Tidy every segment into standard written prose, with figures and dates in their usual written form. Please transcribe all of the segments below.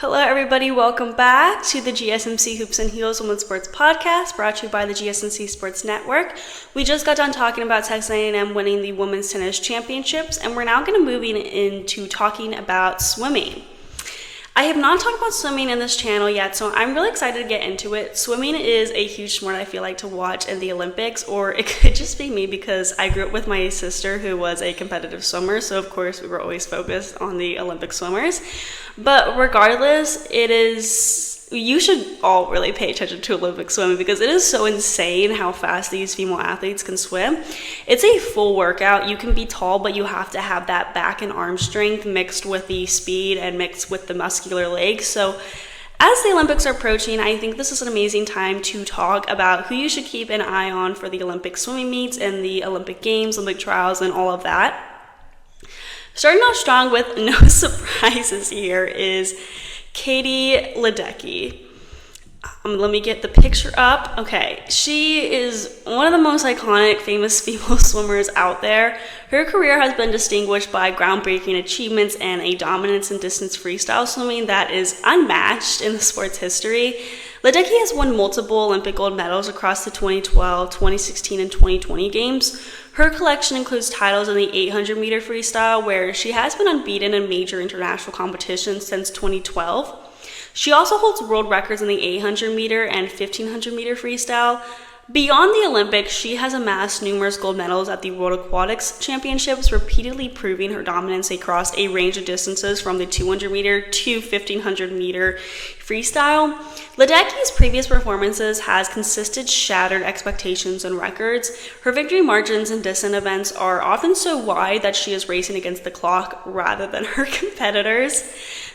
Hello everybody, welcome back to the GSMC Hoops and Heels Women's Sports Podcast, brought to you by the GSMC Sports Network. We just got done talking about Texas A&M winning the Women's Tennis Championships, and we're now going to move into talking about swimming. I have not talked about swimming in this channel yet, so I'm really excited to get into it. Swimming is a huge sport I feel like to watch in the Olympics, or it could just be me because I grew up with my sister who was a competitive swimmer, so of course we were always focused on the Olympic swimmers. But regardless, you should all really pay attention to Olympic swimming because it is so insane how fast these female athletes can swim. It's a full workout. You can be tall, but you have to have that back and arm strength mixed with the speed and mixed with the muscular legs. So as the Olympics are approaching, I think this is an amazing time to talk about who you should keep an eye on for the Olympic swimming meets and the Olympic Games, Olympic trials, and all of that. Starting off strong with no surprises here is Katie Ledecky. Let me get the picture up. Okay, she is one of the most iconic, famous female swimmers out there. Her career has been distinguished by groundbreaking achievements and a dominance in distance freestyle swimming that is unmatched in the sport's history. Ledecky has won multiple Olympic gold medals across the 2012, 2016, and 2020 games. Her collection includes titles in the 800-meter freestyle, where she has been unbeaten in major international competitions since 2012. She also holds world records in the 800-meter and 1500-meter freestyle. Beyond the Olympics, she has amassed numerous gold medals at the World Aquatics Championships, repeatedly proving her dominance across a range of distances from the 200-meter to 1500-meter freestyle. Ledecky's previous performances has consistent shattered expectations and records. Her victory margins in distance events are often so wide that she is racing against the clock rather than her competitors.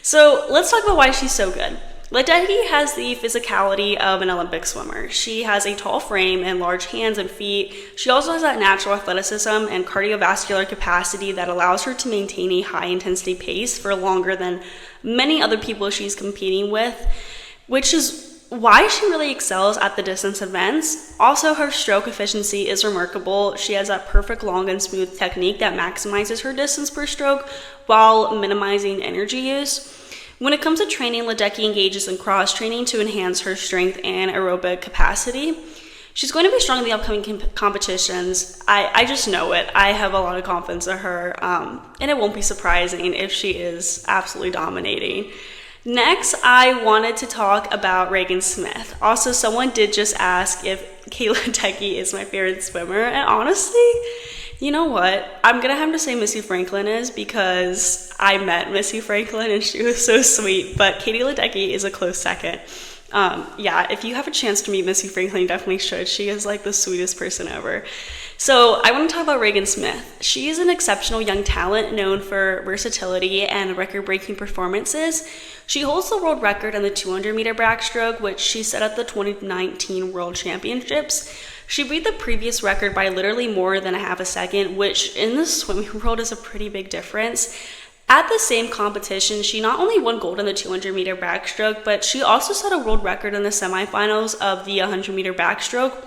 So let's talk about why she's so good. Ledecky has the physicality of an Olympic swimmer. She has a tall frame and large hands and feet. She also has that natural athleticism and cardiovascular capacity that allows her to maintain a high-intensity pace for longer than many other people she's competing with, which is why she really excels at the distance events. Also, her stroke efficiency is remarkable. She has that perfect long and smooth technique that maximizes her distance per stroke while minimizing energy use. When it comes to training, Ledecky engages in cross-training to enhance her strength and aerobic capacity. She's going to be strong in the upcoming competitions. I just know it. I have a lot of confidence in her, and it won't be surprising if she is absolutely dominating. Next, I wanted to talk about Reagan Smith. Also, someone did just ask if Katie Ledecky is my favorite swimmer, and honestly, you know what? I'm going to have to say Missy Franklin is because I met Missy Franklin and she was so sweet, but Katie Ledecky is a close second. If you have a chance to meet Missy Franklin, you definitely should. She is like the sweetest person ever. So I want to talk about Reagan Smith. She is an exceptional young talent known for versatility and record-breaking performances. She holds the world record in the 200-meter backstroke, which she set at the 2019 World Championships. She beat the previous record by literally more than a half a second, which in the swimming world is a pretty big difference. At the same competition, she not only won gold in the 200-meter backstroke, but she also set a world record in the semifinals of the 100-meter backstroke.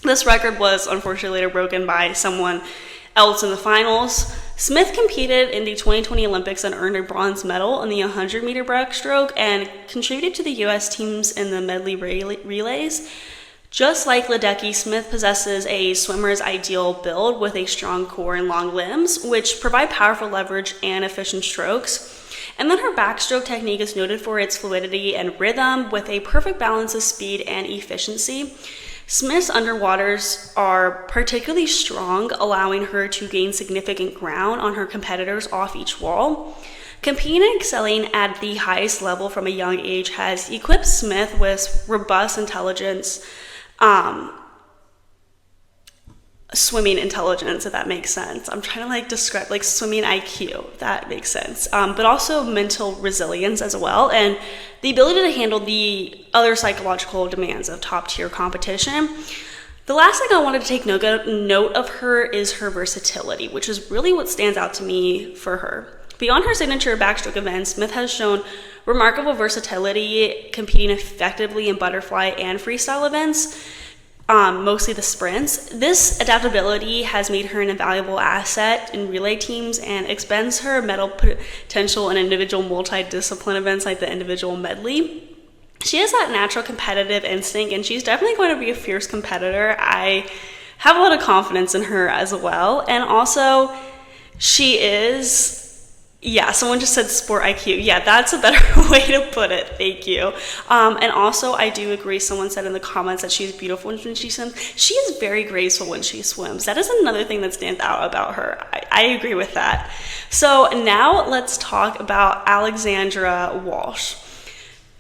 This record was unfortunately later broken by someone else in the finals. Smith competed in the 2020 Olympics and earned a bronze medal in the 100-meter backstroke and contributed to the U.S. teams in the medley relays. Just like Ledecky, Smith possesses a swimmer's ideal build with a strong core and long limbs, which provide powerful leverage and efficient strokes. And then her backstroke technique is noted for its fluidity and rhythm with a perfect balance of speed and efficiency. Smith's underwaters are particularly strong, allowing her to gain significant ground on her competitors off each wall. Competing and excelling at the highest level from a young age has equipped Smith with robust intelligence, swimming intelligence, if that makes sense. I'm trying to describe swimming IQ, if that makes sense. But also mental resilience as well, and the ability to handle the other psychological demands of top tier competition. The last thing I wanted to take note of her is her versatility, which is really what stands out to me for her. Beyond her signature backstroke events, Smith has shown remarkable versatility, competing effectively in butterfly and freestyle events. mostly the sprints. This adaptability has made her an invaluable asset in relay teams and expands her medal potential in individual multi-discipline events like the individual medley. She has that natural competitive instinct, and she's definitely going to be a fierce competitor. I have a lot of confidence in her as well. And also, she is... Yeah, someone just said sport IQ. Yeah, that's a better way to put it. Thank you. And also, I do agree. Someone said in the comments that she's beautiful when she swims. She is very graceful when she swims. That is another thing that stands out about her. I agree with that. So now let's talk about Alexandra Walsh.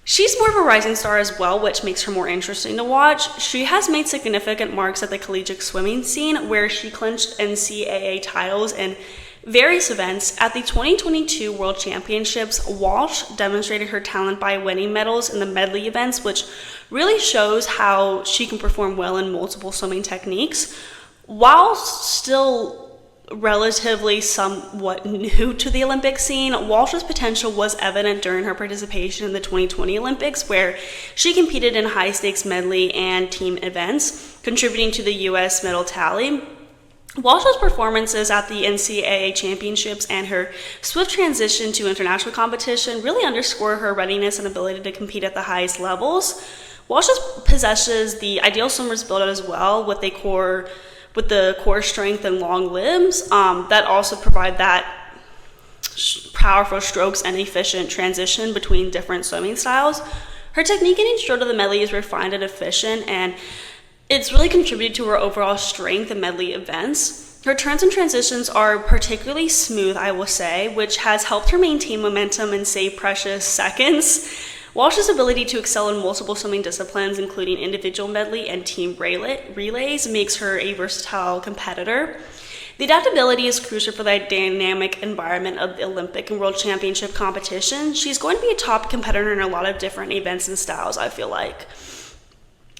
She's more of a rising star as well, which makes her more interesting to watch. She has made significant marks at the collegiate swimming scene, where she clinched NCAA titles in various events. At the 2022 World Championships, Walsh demonstrated her talent by winning medals in the medley events, which really shows how she can perform well in multiple swimming techniques. While still relatively somewhat new to the Olympic scene, Walsh's potential was evident during her participation in the 2020 Olympics, where she competed in high-stakes medley and team events, contributing to the U.S. medal tally. Walsh's performances at the NCAA championships and her swift transition to international competition really underscore her readiness and ability to compete at the highest levels. Walsh possesses the ideal swimmer's build as well, with the core strength and long limbs that also provide that powerful strokes and efficient transition between different swimming styles. Her technique in each stroke of the medley is refined and efficient, and it's really contributed to her overall strength in medley events. Her turns and transitions are particularly smooth, I will say, which has helped her maintain momentum and save precious seconds. Walsh's ability to excel in multiple swimming disciplines, including individual medley and team relays, makes her a versatile competitor. The adaptability is crucial for the dynamic environment of the Olympic and World Championship competition. She's going to be a top competitor in a lot of different events and styles, I feel like.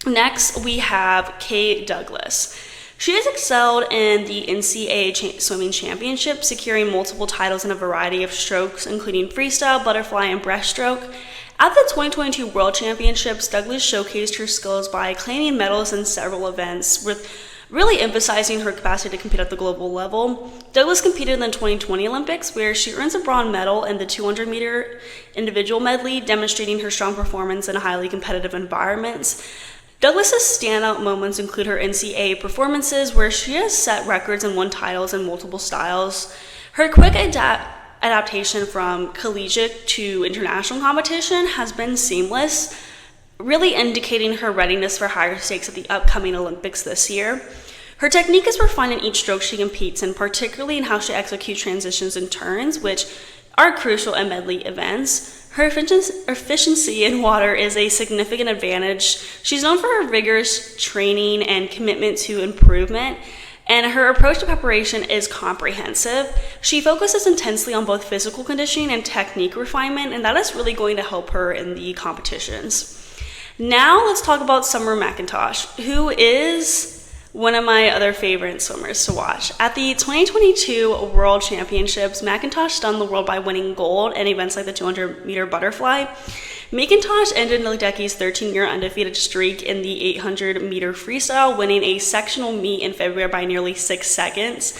Next, we have Kate Douglas. She has excelled in the NCAA swimming championship, securing multiple titles in a variety of strokes, including freestyle, butterfly, and breaststroke. At the 2022 World Championships, Douglas showcased her skills by claiming medals in several events, with really emphasizing her capacity to compete at the global level. Douglas competed in the 2020 Olympics, where she earns a bronze medal in the 200-meter individual medley, demonstrating her strong performance in highly competitive environments. Douglas's standout moments include her NCAA performances, where she has set records and won titles in multiple styles. Her quick adaptation from collegiate to international competition has been seamless, really indicating her readiness for higher stakes at the upcoming Olympics this year. Her technique is refined in each stroke she competes in, particularly in how she executes transitions and turns, which are crucial in medley events. Her efficiency in water is a significant advantage. She's known for her rigorous training and commitment to improvement, and her approach to preparation is comprehensive. She focuses intensely on both physical conditioning and technique refinement, and that is really going to help her in the competitions. Now let's talk about Summer McIntosh, who is one of my other favorite swimmers to watch. At the 2022 World Championships, McIntosh stunned the world by winning gold in events like the 200-meter butterfly. McIntosh ended Ledecky's 13-year undefeated streak in the 800-meter freestyle, winning a sectional meet in February by nearly 6 seconds.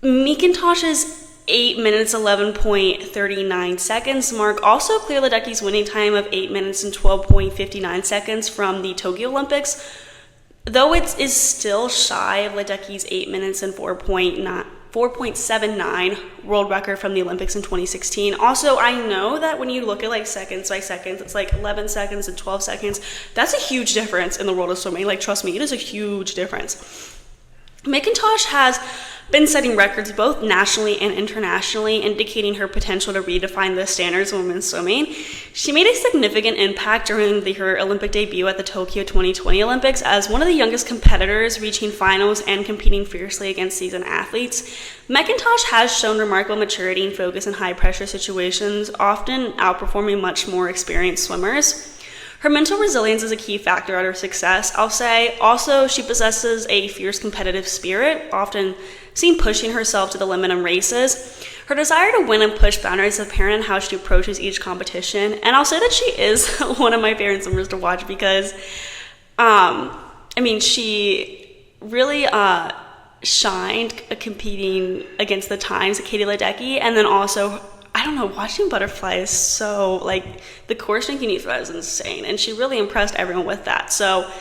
McIntosh's 8 minutes 11.39 seconds mark also cleared Ledecky's winning time of 8 minutes and 12.59 seconds from the Tokyo Olympics, though it is still shy of Ledecky's 8 minutes and 4.79 world record from the Olympics in 2016. Also, I know that when you look at like seconds by seconds, it's like 11 seconds and 12 seconds. That's a huge difference in the world of swimming. Like, trust me, it is a huge difference. McIntosh has been setting records both nationally and internationally, indicating her potential to redefine the standards of women's swimming. She made a significant impact during her Olympic debut at the Tokyo 2020 Olympics as one of the youngest competitors, reaching finals and competing fiercely against seasoned athletes. McIntosh has shown remarkable maturity and focus in high-pressure situations, often outperforming much more experienced swimmers. Her mental resilience is a key factor at her success, I'll say. Also, she possesses a fierce competitive spirit, often seen pushing herself to the limit in races. Her desire to win and push boundaries is apparent in how she approaches each competition. And I'll say that she is one of my favorite swimmers to watch because She really shined competing against the times, Katie Ledecky, and then also, I don't know, watching butterfly is so, like, the core strength you need for that is insane, and she really impressed everyone with that. So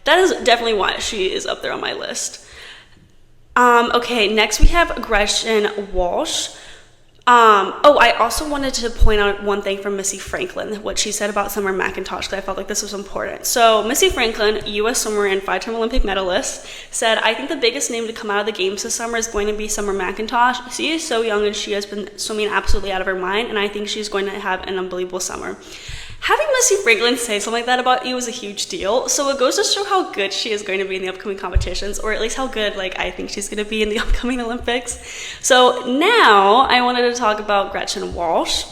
that is definitely why she is up there on my list. Okay, next we have Reagan Walsh. I also wanted to point out one thing from Missy Franklin, what she said about Summer McIntosh, because I felt like this was important. So Missy Franklin, U.S. swimmer and 5-time Olympic medalist, said, "I think the biggest name to come out of the games this summer is going to be Summer McIntosh. She is so young and she has been swimming absolutely out of her mind, and I think she's going to have an unbelievable summer." Having Missy Franklin say something like that about you is a huge deal. So it goes to show how good she is going to be in the upcoming competitions, or at least how good, I think she's going to be in the upcoming Olympics. So now I wanted to talk about Reagan Walsh.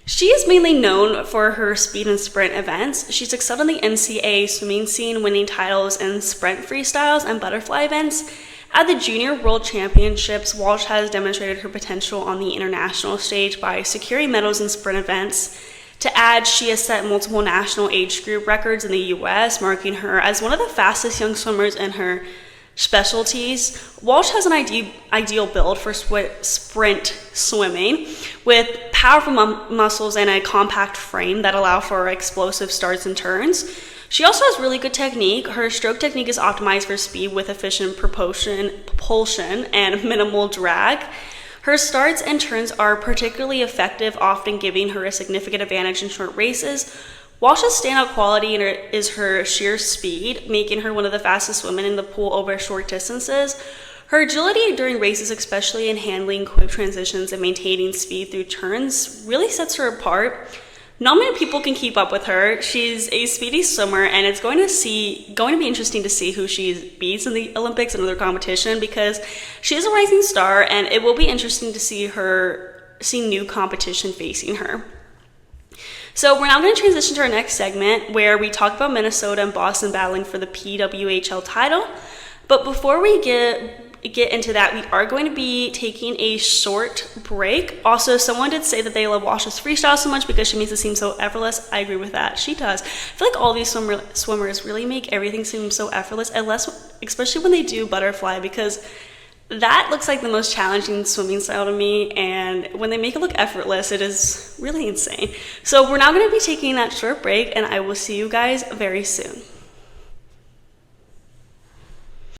She is mainly known for her speed and sprint events. She's excelled in the NCAA swimming scene, winning titles in sprint freestyles and butterfly events. At the Junior World Championships, Walsh has demonstrated her potential on the international stage by securing medals in sprint events. To add, she has set multiple national age group records in the U.S., marking her as one of the fastest young swimmers in her specialties. Walsh has an ideal build for sprint swimming, with powerful muscles and a compact frame that allow for explosive starts and turns. She also has really good technique. Her stroke technique is optimized for speed with efficient propulsion and minimal drag. Her starts and turns are particularly effective, often giving her a significant advantage in short races. Walsh's standout quality is her sheer speed, making her one of the fastest women in the pool over short distances. Her agility during races, especially in handling quick transitions and maintaining speed through turns, really sets her apart. Not many people can keep up with her. She's a speedy swimmer, and it's going to be interesting to see who she beats in the Olympics and other competition, because she is a rising star, and it will be interesting to see new competition facing her. So we're now going to transition to our next segment, where we talk about Minnesota and Boston battling for the PWHL title. But before we get into that, we are going to be taking a short break. Also, someone did say that they love Walsh's freestyle so much because she makes it seem so effortless. I agree with that. She does. I feel like all these swimmers really make everything seem so effortless, especially when they do butterfly, because that looks like the most challenging swimming style to me, and when they make it look effortless, it is really insane. So we're now going to be taking that short break, and I will see you guys very soon.